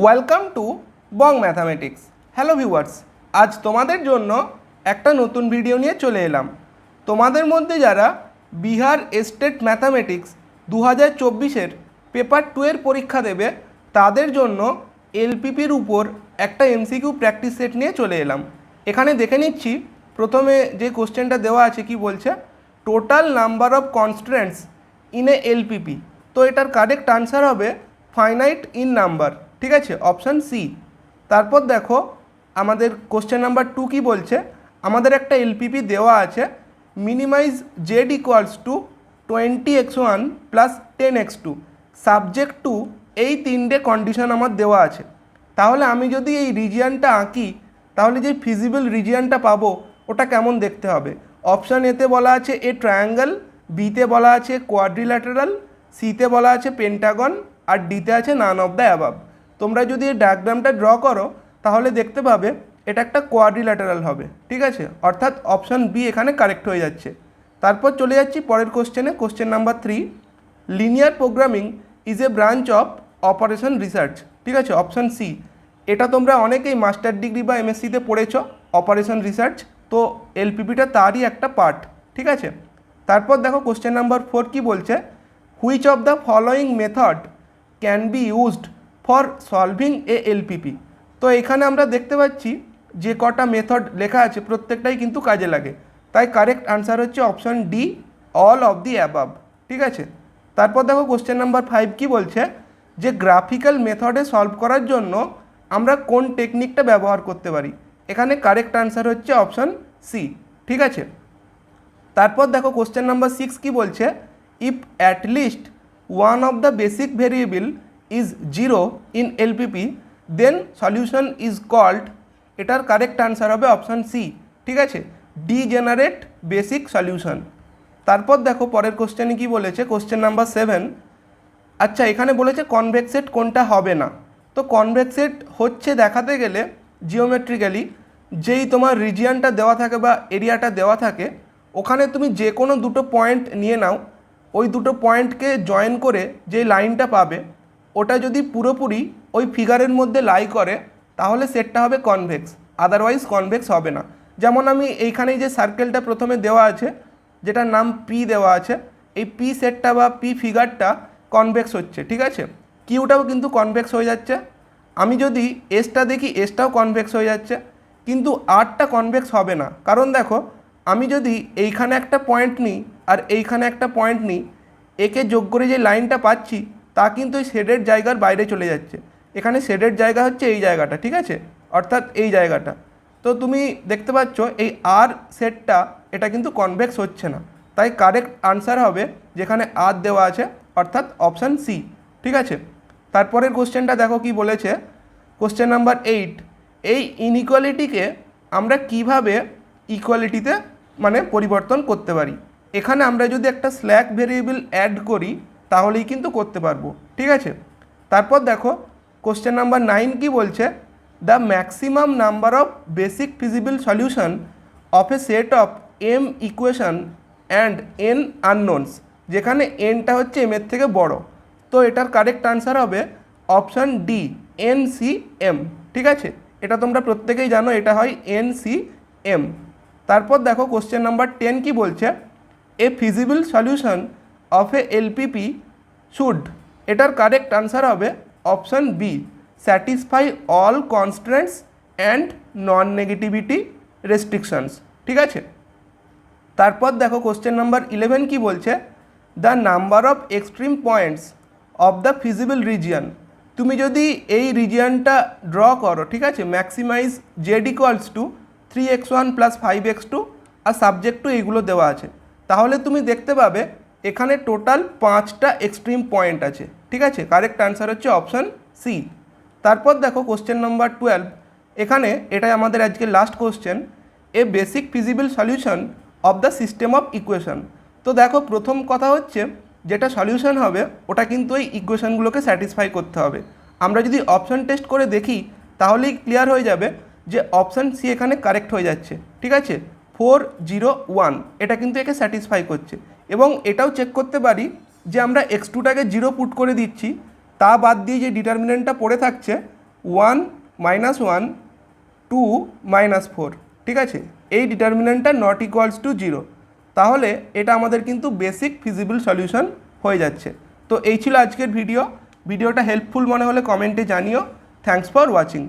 Welcome to Bong mathematics. Hello viewers, আজ তোমাদের জন্য একটা নতুন ভিডিও নিয়ে চলে এলাম। তোমাদের মধ্যে যারা বিহার স্টেট ম্যাথামেটিক্স 2024-এর পেপার 2 এর পরীক্ষা দেবে তাদের জন্য এলপিপির উপর একটা এমসিকিউ প্র্যাকটিস সেট নিয়ে চলে এলাম। এখানে দেখে নিচ্ছি প্রথমে যে কোশ্চেনটা দেওয়া আছে কি বলছে, total number of constants in a LPP. তো এটার কারেক্ট আনসার হবে ফাইনাইট ইন নাম্বার, ঠিক আছে, অপশান সি। তারপর দেখো আমাদের কোশ্চেন নাম্বার 2 কি বলছে, আমাদের একটা এলপিপি দেওয়া আছে, minimize Z equals to 20x1 plus 10x2 subject to এই তিনটে কন্ডিশন আমার দেওয়া আছে। তাহলে আমি যদি এই রিজিয়ানটা আঁকি তাহলে যে ফিজিবল রিজিয়ানটা পাবো ওটা কেমন দেখতে হবে। অপশান এতে বলা আছে এ ট্রায়াঙ্গেল, বিতে বলা আছে কোয়াড্রিল্যাটারাল, সিতে বলা আছে পেন্টাগন, আর ডিতে আছে নান অফ দ্য অ্যাবাভ। তোমরা যদি এই ডায়াগ্রামটা ড্র করো তাহলে দেখতে পাবে এটা একটা কোয়াড্রিল্যাটারাল হবে, ঠিক আছে, অর্থাৎ অপশান বি এখানে কারেক্ট হয়ে যাচ্ছে। তারপর চলে যাচ্ছি পরের কোশ্চেনে, question number 3, linear programming is a branch of operation research, ঠিক আছে, অপশান সি। এটা তোমরা অনেকেই মাস্টার ডিগ্রি বা এমএসসিতে পড়েছো অপারেশন রিসার্চ, তো এলপিপিটা তারই একটা পার্ট, ঠিক আছে। তারপর দেখো কোশ্চেন নাম্বার 4 কি বলছে, which of the following method can be used for solving A LPP. তো এখানে আমরা দেখতে পাচ্ছি যে কটা মেথড লেখা আছে প্রত্যেকটাই কিন্তু কাজে লাগে, তাই কারেক্ট আনসার হচ্ছে option D, all of the above, ঠিক আছে। তারপর দেখো কোশ্চেন নাম্বার 5 কি বলছে, যে গ্রাফিক্যাল মেথডে সলভ করার জন্য আমরা কোন টেকনিকটা ব্যবহার করতে পারি। এখানে কারেক্ট আনসার হচ্ছে অপশান সি, ঠিক আছে। তারপর দেখো কোশ্চেন নাম্বার 6 কি বলছে, if at least one of the basic variable is 0 in LPP then solution is called. এটার কারেক্ট আনসার হবে অপশান সি, ঠিক আছে, ডিজেনারেট বেসিক সলিউশন। তারপর দেখো পরের কোশ্চেনে কি বলেছে, কোশ্চেন নাম্বার 7, আচ্ছা এখানে বলেছে কনভেক্স সেট কোনটা হবে না। তো কনভেক্স সেট হচ্ছে দেখাতে গেলে জিওমেট্রিক্যালি যেই তোমার রিজিয়ানটা দেওয়া থাকে বা এরিয়াটা দেওয়া থাকে ওখানে তুমি যে কোনো দুটো পয়েন্ট নিয়ে নাও, ওই দুটো পয়েন্টকে জয়েন করে যে লাইনটা পাবে ওটা যদি পুরোপুরি ওই ফিগারের মধ্যে লাই করে তাহলে সেটটা হবে কনভেক্স, আদারওয়াইজ কনভেক্স হবে না। যেমন আমি এইখানেই যে সার্কেলটা প্রথমে দেওয়া আছে যেটার নাম পি দেওয়া আছে, এই পি সেটটা বা পি ফিগারটা কনভেক্স হচ্ছে, ঠিক আছে, কিউটাও কিন্তু কনভেক্স হয়ে যাচ্ছে। আমি যদি এসটা দেখি এসটাও কনভেক্স হয়ে যাচ্ছে, কিন্তু আরটা কনভেক্স হবে না। কারণ দেখো আমি যদি এইখানে একটা পয়েন্ট নিই আর এইখানে একটা পয়েন্ট নিই, একে যোগ করে যে লাইনটা পাচ্ছি তা কিন্তু এই শেডের জায়গার বাইরে চলে যাচ্ছে। এখানে শেডের জায়গা হচ্ছে এই জায়গাটা, ঠিক আছে, অর্থাৎ এই জায়গাটা। তো তুমি দেখতে পাচ্ছ এই আর সেটটা এটা কিন্তু কনভেক্স হচ্ছে না, তাই কারেক্ট আনসার হবে যেখানে আর দেওয়া আছে অর্থাৎ অপশান সি, ঠিক আছে। তারপরের কোশ্চেনটা দেখো কি বলেছে, কোশ্চেন নাম্বার 8, এই ইনইকুয়ালিটিকে আমরা কিভাবে ইকুয়ালিটিতে মানে পরিবর্তন করতে পারি। এখানে আমরা যদি একটা স্ল্যাক ভেরিয়েবল অ্যাড করি তাহলেই কিন্তু করতে পারবো, ঠিক আছে। তারপর দেখো কোশ্চেন নাম্বার 9 কি বলছে, the maximum number of basic feasible solution of a set of m equation and n unknowns, যেখানে এনটা হচ্ছে এম এর থেকে বড়। তো এটার কারেক্ট আনসার হবে option D, n C m, ঠিক আছে, এটা তোমরা প্রত্যেকেই জানো এটা হয় এন সি এম। তারপর দেখো কোশ্চেন নাম্বার 10 কি বলছে, a feasible solution of a LPP should. এটার কারেক্ট আনসার হবে option B, satisfy all constants and non negativity restrictions, ঠিক আছে। তারপর দেখো কোশ্চেন নাম্বার 11 কি বলছে, the number of extreme points of the feasible region. তুমি যদি এই রিজিয়ানটা ড্র করো, ঠিক আছে, maximize Z equals to 3x1 plus 5x2 আর সাবজেক্ট টু এইগুলো দেওয়া আছে, তাহলে তুমি দেখতে পাবে এখানে টোটাল 5টা এক্সট্রিম পয়েন্ট আছে, ঠিক আছে, কারেক্ট আনসার হচ্ছে অপশান সি। তারপর দেখো কোশ্চেন নাম্বার 12, এখানে এটাই আমাদের আজকে last question, A basic feasible solution of the system of equation. তো দেখো প্রথম কথা হচ্ছে যেটা সলিউশন হবে ওটা কিন্তু এই ইকুয়েশনগুলোকে স্যাটিসফাই করতে হবে। আমরা যদি অপশান টেস্ট করে দেখি তাহলেই ক্লিয়ার হয়ে যাবে যে অপশান সি এখানে কারেক্ট হয়ে যাচ্ছে, ঠিক আছে, 401 এটা কিন্তু একে স্যাটিসফাই করছে। এবং এটাও চেক করতে পারি যে আমরা x2টাকে 0 পুট করে দিচ্ছি, তা বাদ দিয়ে যে ডিটারমিনেন্টটা পড়ে থাকছে 1 -1 2 -4, ঠিক আছে? এই ডিটারমিনেন্টটা নট ইকুয়ালস টু 0, তাহলে এটা আমাদের কিন্তু বেসিক ফিজিবল সলিউশন হয়ে যাচ্ছে। তো এই ছিল আজকের ভিডিওটা হেল্পফুল মনে হলে কমেন্টে জানিও। Thanks for watching.